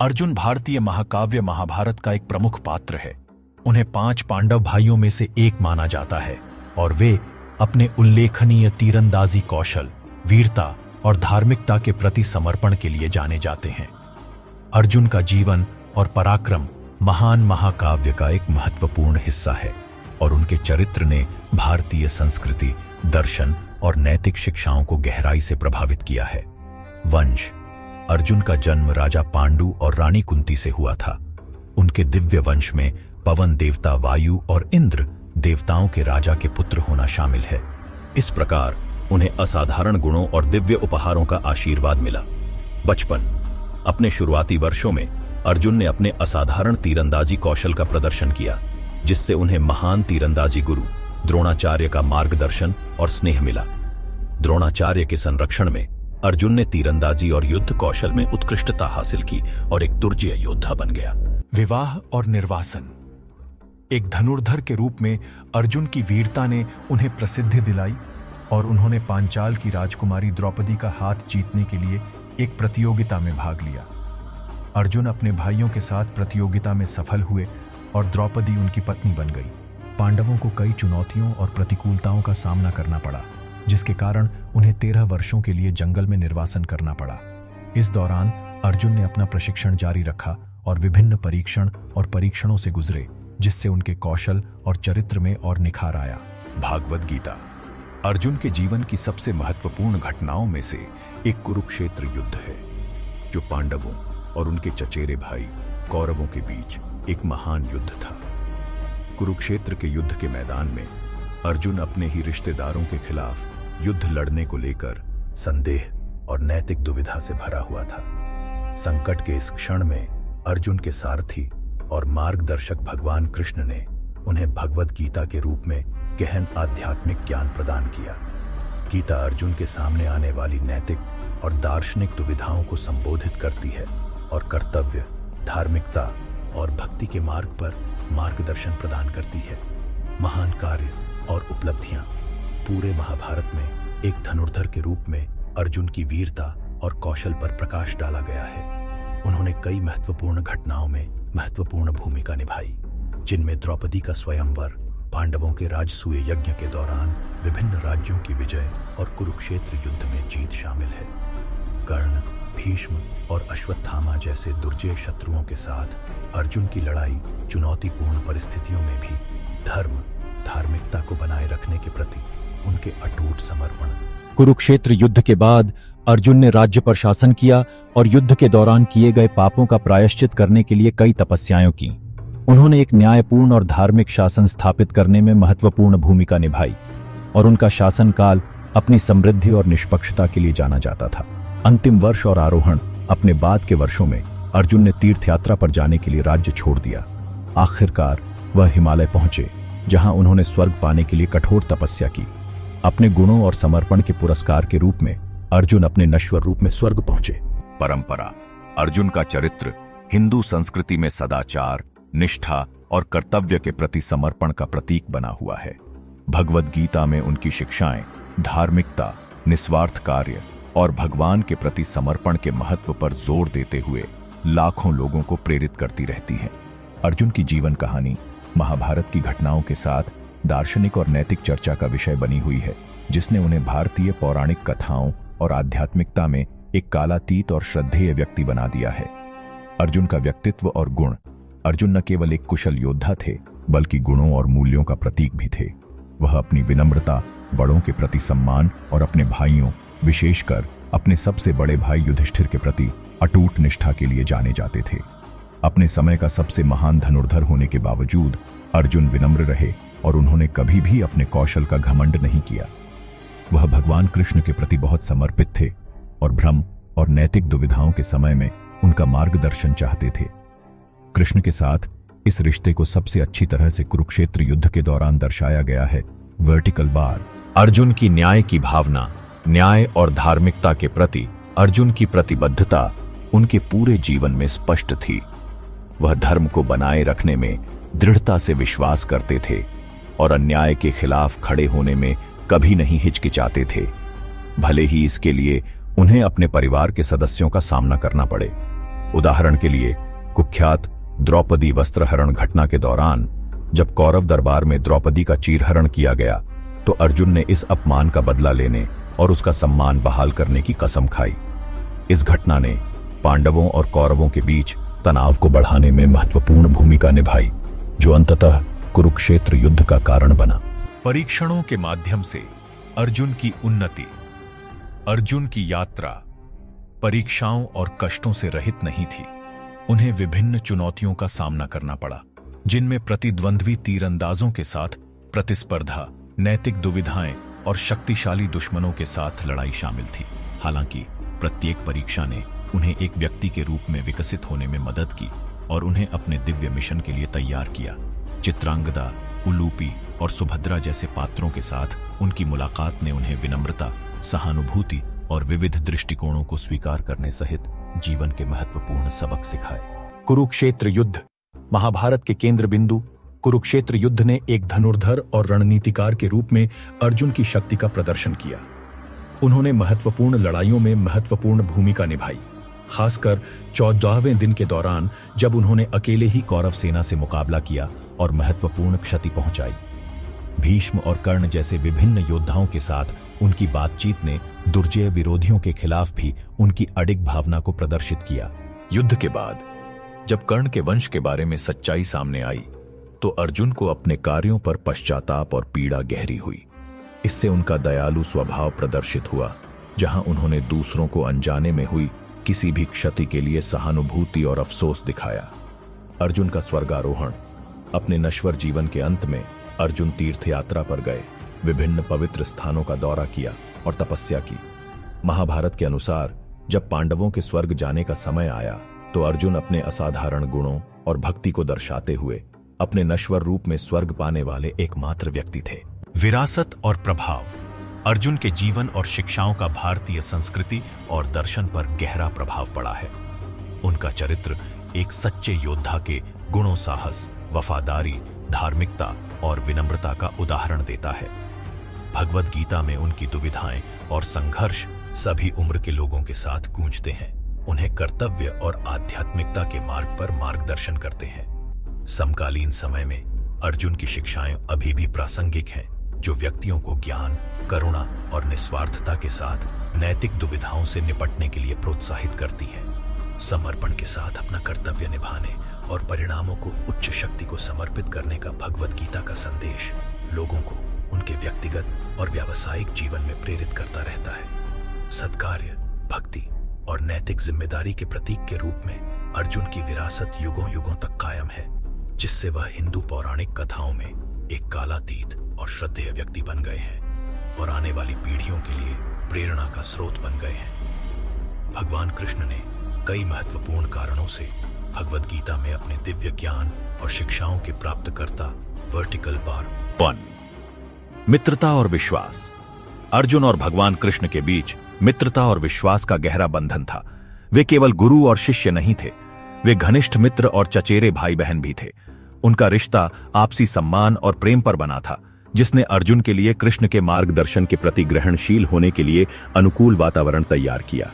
अर्जुन भारतीय महाकाव्य महाभारत का एक प्रमुख पात्र है। उन्हें 5 पांडव भाइयों में से एक माना जाता है और वे अपने उल्लेखनीय तीरंदाजी कौशल, वीरता और धार्मिकता के प्रति समर्पण के लिए जाने जाते हैं। अर्जुन का जीवन और पराक्रम महान महाकाव्य का एक महत्वपूर्ण हिस्सा है और उनके चरित्र ने भारतीय संस्कृति, दर्शन और नैतिक शिक्षाओं को गहराई से प्रभावित किया है। वंश। अर्जुन का जन्म राजा पांडु और रानी कुंती से हुआ था। उनके दिव्य वंश में पवन देवता वायु और इंद्र देवताओं के राजा के पुत्र होना शामिल है। इस प्रकार उन्हें असाधारण गुणों और दिव्य उपहारों का आशीर्वाद मिला। बचपन। अपने शुरुआती वर्षों में अर्जुन ने अपने असाधारण तीरंदाजी कौशल का प्रदर्शन किया, जिससे उन्हें महान तीरंदाजी गुरु द्रोणाचार्य का मार्गदर्शन और स्नेह मिला। द्रोणाचार्य के संरक्षण में अर्जुन ने तीरंदाजी और युद्ध कौशल में उत्कृष्टता हासिल की और एक दुर्जय योद्धा बन गया। विवाह और निर्वासन। एक धनुर्धर के रूप में अर्जुन की वीरता ने उन्हें प्रसिद्धि दिलाई और उन्होंने पांचाल की राजकुमारी द्रौपदी का हाथ जीतने के लिए एक प्रतियोगिता में भाग लिया। अर्जुन अपने भाइयों के साथ प्रतियोगिता में सफल हुए और द्रौपदी उनकी पत्नी बन गई। पांडवों को कई चुनौतियों और प्रतिकूलताओं का सामना करना पड़ा, जिसके कारण उन्हें 13 वर्षों के लिए जंगल में निर्वासन करना पड़ा। इस दौरान अर्जुन ने अपना प्रशिक्षण जारी रखा और विभिन्न परीक्षण और परीक्षणों से गुजरे, जिससे उनके कौशल और चरित्र में और निखार आया। भागवत गीता। अर्जुन के जीवन की सबसे महत्वपूर्ण घटनाओं में से एक कुरुक्षेत्र युद्ध है, जो पांडवों और उनके चचेरे भाई कौरवों के बीच एक महान युद्ध था। कुरुक्षेत्र के युद्ध के मैदान में अर्जुन अपने ही रिश्तेदारों के खिलाफ युद्ध लड़ने को लेकर संदेह और नैतिक दुविधा से भरा हुआ था। संकट के इस क्षण में अर्जुन के सारथी और मार्गदर्शक भगवान कृष्ण ने उन्हें भगवत गीता के रूप में गहन आध्यात्मिक ज्ञान प्रदान किया। गीता अर्जुन के सामने आने वाली नैतिक और दार्शनिक दुविधाओं को संबोधित करती है और कर्तव्य, धार्मिकता और भक्ति के मार्ग पर मार्गदर्शन प्रदान करती है। महान कार्य और उपलब्धियां। पूरे महाभारत में एक धनुर्धर के रूप में अर्जुन की वीरता और कौशल पर प्रकाश डाला गया है। उन्होंने कई महत्वपूर्ण घटनाओं में महत्वपूर्ण भूमिका निभाई, जिनमें द्रौपदी का स्वयंवर, पांडवों के राजसूय यज्ञ के दौरान विभिन्न राज्यों की विजय और कुरुक्षेत्र युद्ध में जीत शामिल है। कर्ण, भीष्म और अश्वत्थामा जैसे दुर्जय शत्रुओं के साथ अर्जुन की लड़ाई चुनौतीपूर्ण परिस्थितियों में भी धर्म, धार्मिकता को बनाए रखने के प्रति उनके अटूट समर्पण। कुरुक्षेत्र युद्ध के बाद अर्जुन ने राज्य पर शासन किया और युद्ध के दौरान किए गए पापों का प्रायश्चित करने के लिए कई तपस्याएं की। उन्होंने एक न्यायपूर्ण और धार्मिक शासन स्थापित करने में महत्वपूर्ण भूमिका निभाई और उनका शासनकाल अपनी समृद्धि और निष्पक्षता के लिए जाना जाता था। अंतिम वर्ष और आरोहण। अपने बाद के वर्षों में अर्जुन ने तीर्थ यात्रा पर जाने के लिए राज्य छोड़ दिया। आखिरकार वह हिमालय पहुंचे, जहां उन्होंने स्वर्ग पाने के लिए कठोर तपस्या की। अपने गुणों और समर्पण के पुरस्कार के रूप में अर्जुन अपने नश्वर रूप में स्वर्ग पहुंचे। परंपरा। अर्जुन का चरित्र हिंदू संस्कृति में सदाचार, निष्ठा और कर्तव्य के प्रति समर्पण का प्रतीक बना हुआ है। भगवद गीता में उनकी शिक्षाएं धार्मिकता, निस्वार्थ कार्य और भगवान के प्रति समर्पण के महत्व पर जोर देते हुए लाखों लोगों को प्रेरित करती रहती हैं। अर्जुन की जीवन कहानी महाभारत की घटनाओं के साथ दार्शनिक और नैतिक चर्चा का विषय बनी हुई है, जिसने उन्हें भारतीय पौराणिक कथाओं और आध्यात्मिकता में एक कालातीत और श्रद्धेय व्यक्ति बना दिया है। अर्जुन का व्यक्तित्व और गुण। अर्जुन न केवल एक कुशल योद्धा थे, बल्कि गुणों और मूल्यों का प्रतीक भी थे। वह अपनी विनम्रता, बड़ों के प्रति सम्मान और अपने भाइयों, विशेषकर अपने सबसे बड़े भाई युधिष्ठिर के प्रति अटूट निष्ठा के लिए जाने जाते थे। अपने समय का सबसे महान धनुर्धर होने के बावजूद अर्जुन विनम्र रहे और उन्होंने कभी भी अपने कौशल का घमंड नहीं किया। वह भगवान कृष्ण के प्रति बहुत समर्पित थे और भ्रम और नैतिक दुविधाओं के समय में उनका मार्गदर्शन चाहते थे। कृष्ण के साथ इस रिश्ते को सबसे अच्छी तरह से कुरुक्षेत्र युद्ध के दौरान दर्शाया गया है। Vertical bar. अर्जुन की न्याय की भावना। न्याय और धार्मिकता के प्रति अर्जुन की प्रतिबद्धता उनके पूरे जीवन में स्पष्ट थी। वह धर्म को बनाए रखने में दृढ़ता से विश्वास करते थे और अन्याय के खिलाफ खड़े होने में कभी नहीं हिचकिचाते थे, भले ही इसके लिए उन्हें अपने परिवार के सदस्यों का सामना करना पड़े। उदाहरण के लिए कुख्यात द्रौपदी वस्त्रहरण घटना के दौरान जब कौरव दरबार में द्रौपदी का चीरहरण किया गया तो अर्जुन ने इस अपमान का बदला लेने और उसका सम्मान बहाल करने की कसम खाई। इस घटना ने पांडवों और कौरवों के बीच तनाव को बढ़ाने में महत्वपूर्ण भूमिका निभाई, जो अंततः कुरुक्षेत्र युद्ध का कारण बना। परीक्षणों के माध्यम से अर्जुन की उन्नति। अर्जुन की यात्रा परीक्षाओं और कष्टों से रहित नहीं थी। उन्हें विभिन्न चुनौतियों का सामना करना पड़ा, जिनमें प्रतिद्वंद्वी तीरंदाजों के साथ प्रतिस्पर्धा, नैतिक दुविधाएं और शक्तिशाली दुश्मनों के साथ लड़ाई शामिल थी। हालांकि प्रत्येक परीक्षा ने उन्हें एक व्यक्ति के रूप में विकसित होने में मदद की और उन्हें अपने दिव्य मिशन के लिए तैयार किया। चित्रांगदा, उलूपी और सुभद्रा जैसे पात्रों के साथ उनकी मुलाकात ने उन्हें विनम्रता, सहानुभूति और विविध दृष्टिकोणों को स्वीकार करने सहित जीवन के महत्वपूर्ण सबक सिखाए। कुरुक्षेत्र युद्ध। महाभारत के केंद्र बिंदु कुरुक्षेत्र युद्ध ने एक धनुर्धर और रणनीतिकार के रूप में अर्जुन की शक्ति का प्रदर्शन किया। उन्होंने महत्वपूर्ण लड़ाइयों में महत्वपूर्ण भूमिका निभाई, खासकर 14वें दिन के दौरान जब उन्होंने अकेले ही कौरव सेना से मुकाबला किया और महत्वपूर्ण क्षति पहुंचाई। भीष्म और कर्ण जैसे विभिन्न योद्धाओं के साथ उनकी बातचीत ने दुर्जय विरोधियों के खिलाफ भी उनकी अडिग भावना को प्रदर्शित किया। युद्ध के बाद जब कर्ण के वंश के बारे में सच्चाई सामने आई तो अर्जुन को अपने कार्यों पर पश्चाताप और पीड़ा गहरी हुई। इससे उनका दयालु स्वभाव प्रदर्शित हुआ, जहां उन्होंने दूसरों को अनजाने में हुई किसी भी क्षति के लिए सहानुभूति और अफसोस दिखाया। अर्जुन का स्वर्गारोहण। अपने नश्वर जीवन के अंत में अर्जुन तीर्थ यात्रा पर गए, विभिन्न पवित्र स्थानों का दौरा किया और तपस्या की। महाभारत के अनुसार जब पांडवों के स्वर्ग जाने का समय आया तो अर्जुन अपने असाधारण गुणों और भक्ति को दर्शाते हुए अपने नश्वर रूप में स्वर्ग पाने वाले एकमात्र व्यक्ति थे। विरासत और प्रभाव। अर्जुन के जीवन और शिक्षाओं का भारतीय संस्कृति और दर्शन पर गहरा प्रभाव पड़ा है। उनका चरित्र एक सच्चे योद्धा के गुणों, साहस, वफादारी, धार्मिकता और विनम्रता का उदाहरण देता है। भगवद गीता में उनकी दुविधाएं और संघर्ष सभी उम्र के लोगों के साथ गूंजते हैं, उन्हें कर्तव्य और आध्यात्मिकता के मार्ग पर मार्गदर्शन करते हैं। समकालीन समय में अर्जुन की शिक्षाएं अभी भी प्रासंगिक हैं, जो व्यक्तियों को ज्ञान, करुणा और निस्वार्थता के साथ नैतिक दुविधाओं से निपटने के लिए प्रोत्साहित करती हैं। समर्पण के साथ अपना कर्तव्य निभाने और परिणामों को उच्च शक्ति को समर्पित करने का भगवद गीता का संदेश लोगों को उनके व्यक्तिगत और व्यावसायिक जीवन में प्रेरित करता रहता है। सत्कार्य, भक्ति और नैतिक जिम्मेदारी के प्रतीक के रूप में अर्जुन की विरासत युगों युगों तक कायम है, जिससे वह हिंदू पौराणिक कथाओं में एक कालातीत और श्रद्धेय व्यक्ति बन गए हैं और आने वाली पीढ़ियों के लिए प्रेरणा का स्रोत बन गए हैं। भगवान कृष्ण ने कई महत्वपूर्ण कारणों से भगवद गीता में अपने दिव्य ज्ञान और शिक्षाओं के प्राप्तकर्ता वर्टिकल बार 1 मित्रता और विश्वास। अर्जुन और भगवान कृष्ण के बीच मित्रता और विश्वास का गहरा बंधन था। वे केवल गुरु और शिष्य नहीं थे, वे घनिष्ठ मित्र और चचेरे भाई बहन भी थे। उनका रिश्ता आपसी सम्मान और प्रेम पर बना था, जिसने अर्जुन के लिए कृष्ण के मार्गदर्शन के प्रति ग्रहणशील होने के लिए अनुकूल वातावरण तैयार किया।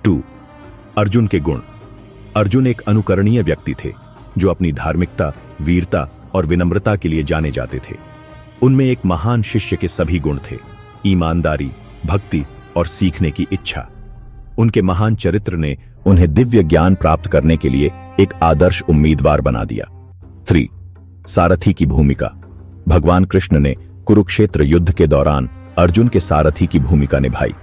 2 अर्जुन के गुण। अर्जुन एक अनुकरणीय व्यक्ति थे, जो अपनी धार्मिकता, वीरता और विनम्रता के लिए जाने जाते थे। उनमें एक महान शिष्य के सभी गुण थे: ईमानदारी, भक्ति और सीखने की इच्छा। उनके महान चरित्र ने उन्हें दिव्य ज्ञान प्राप्त करने के लिए एक आदर्श उम्मीदवार बना दिया। 3 सारथी की भूमिका। भगवान कृष्ण ने कुरुक्षेत्र युद्ध के दौरान अर्जुन के सारथी की भूमिका निभाई।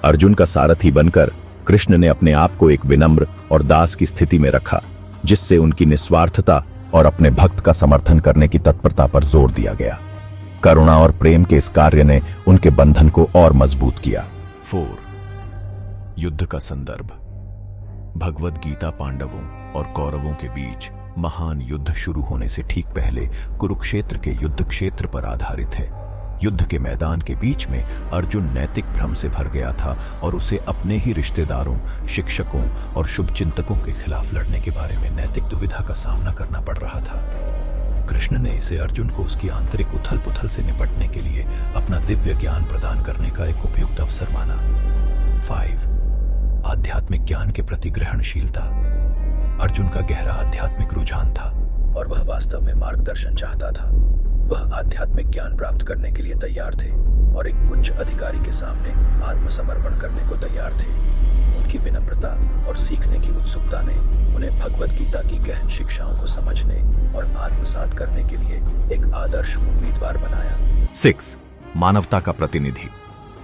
अर्जुन का सारथी बनकर कृष्ण ने अपने आप को एक विनम्र और दास की स्थिति में रखा, जिससे उनकी निस्वार्थता और अपने भक्त का समर्थन करने की तत्परता पर जोर दिया गया। करुणा और प्रेम के इस कार्य ने उनके बंधन को और मजबूत किया। 4 युद्ध का संदर्भ। भगवद गीता पांडवों और कौरवों के बीच महान युद्ध शुरू होने से ठीक पहले कुरुक्षेत्र के युद्ध क्षेत्र पर आधारित है। युद्ध के मैदान के बीच में अर्जुन नैतिक भ्रम से भर गया था और उसे अपने ही रिश्तेदारों, शिक्षकों और शुभचिंतकों के खिलाफ लड़ने के बारे में नैतिक दुविधा का सामना करना पड़ रहा था। कृष्ण ने इसे अर्जुन को उसकी आंतरिक उथल पुथल से निपटने के लिए अपना दिव्य ज्ञान प्रदान करने का एक उपयुक्त अवसर माना। 5 आध्यात्मिक ज्ञान के प्रति ग्रहणशीलता। अर्जुन का गहरा आध्यात्मिक रुझान था और वह वास्तव में मार्गदर्शन चाहता था। वह आध्यात्मिक ज्ञान प्राप्त करने के लिए तैयार थे और एक उच्च अधिकारी के सामने आत्मसमर्पण करने को तैयार थे। उनकी विनम्रता और सीखने की उत्सुकता ने उन्हें भगवद गीता की गहन शिक्षाओं को समझने और आत्मसात करने के लिए एक आदर्श उम्मीदवार बनाया। 6. मानवता का प्रतिनिधि।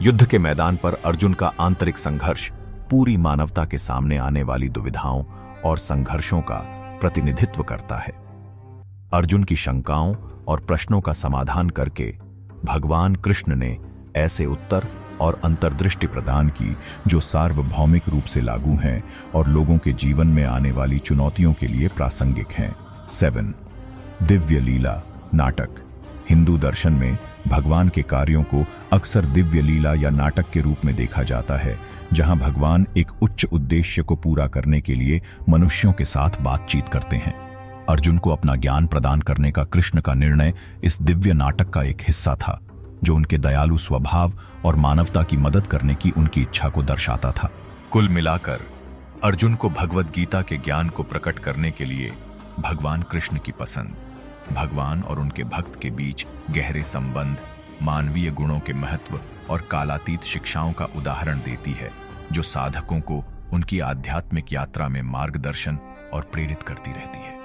युद्ध के मैदान पर अर्जुन का आंतरिक संघर्ष पूरी मानवता के सामने आने वाली दुविधाओं और संघर्षों का प्रतिनिधित्व करता है। अर्जुन की शंकाओं और प्रश्नों का समाधान करके भगवान कृष्ण ने ऐसे उत्तर और अंतर्दृष्टि प्रदान की जो सार्वभौमिक रूप से लागू हैं और लोगों के जीवन में आने वाली चुनौतियों के लिए प्रासंगिक हैं। 7. दिव्य लीला नाटक। हिंदू दर्शन में भगवान के कार्यों को अक्सर दिव्य लीला या नाटक के रूप में देखा जाता है, जहां भगवान एक उच्च उद्देश्य को पूरा करने के लिए मनुष्यों के साथ बातचीत करते हैं। अर्जुन को अपना ज्ञान प्रदान करने का कृष्ण का निर्णय इस दिव्य नाटक का एक हिस्सा था, जो उनके दयालु स्वभाव और मानवता की मदद करने की उनकी इच्छा को दर्शाता था। कुल मिलाकर अर्जुन को भगवद गीता के ज्ञान को प्रकट करने के लिए भगवान कृष्ण की पसंद, भगवान और उनके भक्त के बीच गहरे संबंध, मानवीय गुणों के महत्व और कालातीत शिक्षाओं का उदाहरण देती है, जो साधकों को उनकी आध्यात्मिक यात्रा में मार्गदर्शन और प्रेरित करती रहती है।